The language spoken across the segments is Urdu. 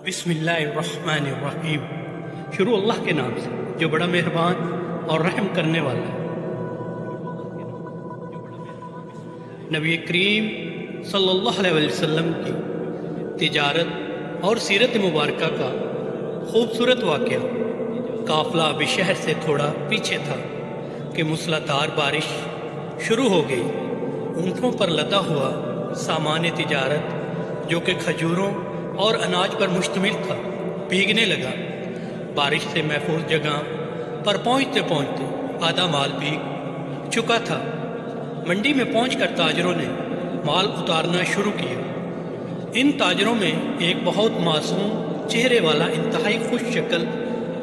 بسم اللہ الرحمن الرحیم۔ شروع اللہ کے نام سے جو بڑا مہربان اور رحم کرنے والا ہے۔ نبی کریم صلی اللہ علیہ وسلم کی تجارت اور سیرت مبارکہ کا خوبصورت واقعہ۔ قافلہ ابھی شہر سے تھوڑا پیچھے تھا کہ موسلا دھار بارش شروع ہو گئی۔ اونٹوں پر لدا ہوا سامان تجارت جو کہ کھجوروں اور اناج پر مشتمل تھا بھیگنے لگا۔ بارش سے محفوظ جگہ پر پہنچتے پہنچتے آدھا مال بھیگ چکا تھا۔ منڈی میں پہنچ کر تاجروں نے مال اتارنا شروع کیا۔ ان تاجروں میں ایک بہت معصوم چہرے والا انتہائی خوش شکل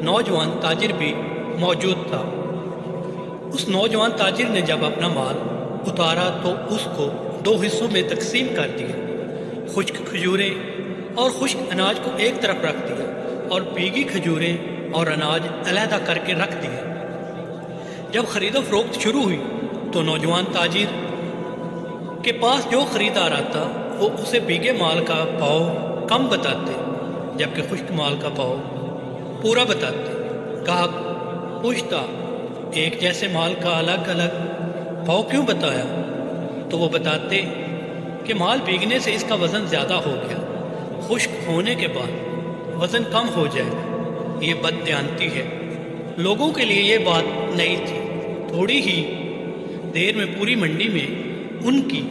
نوجوان تاجر بھی موجود تھا۔ اس نوجوان تاجر نے جب اپنا مال اتارا تو اس کو دو حصوں میں تقسیم کر دیا۔ خشک کھجوریں اور خشک اناج کو ایک طرف رکھ دیا اور بھیگی کھجوریں اور اناج علیحدہ کر کے رکھ دیا۔ جب خرید و فروخت شروع ہوئی تو نوجوان تاجر کے پاس جو خریدار آتا وہ اسے بھیگے مال کا بھاؤ کم بتاتے جبکہ خشک مال کا بھاؤ پورا بتاتے۔ گاہک پوچھتا ایک جیسے مال کا الگ الگ بھاؤ کیوں بتایا؟ تو وہ بتاتے کہ مال بھیگنے سے اس کا وزن زیادہ ہو گیا، خشک ہونے کے بعد وزن کم ہو جائے گا۔ یہ بددیانتی ہے۔ لوگوں کے لیے یہ بات نئی تھی۔ تھوڑی ہی دیر میں پوری منڈی میں ان کی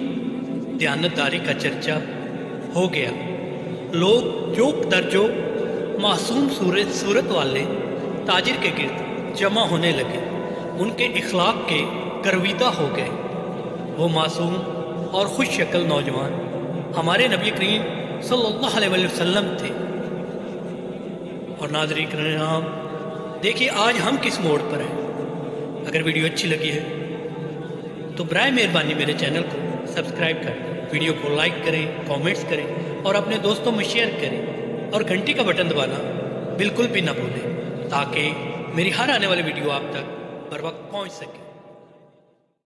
دیانتداری کا چرچا ہو گیا۔ لوگ جوک در جوک معصوم صورت والے تاجر کے گرد جمع ہونے لگے۔ ان کے اخلاق کے گرویدہ ہو گئے۔ وہ معصوم اور خوش شکل نوجوان ہمارے نبی کریم صلی اللہ علیہ وسلم تھے۔ اور ناظرین کرام، دیکھیے آج ہم کس موڑ پر ہیں۔ اگر ویڈیو اچھی لگی ہے تو برائے مہربانی میرے چینل کو سبسکرائب کریں، ویڈیو کو لائک کریں، کامنٹس کریں اور اپنے دوستوں میں شیئر کریں اور گھنٹی کا بٹن دبانا بالکل بھی نہ بھولیں تاکہ میری ہر آنے والی ویڈیو آپ تک بر وقت پہنچ سکے۔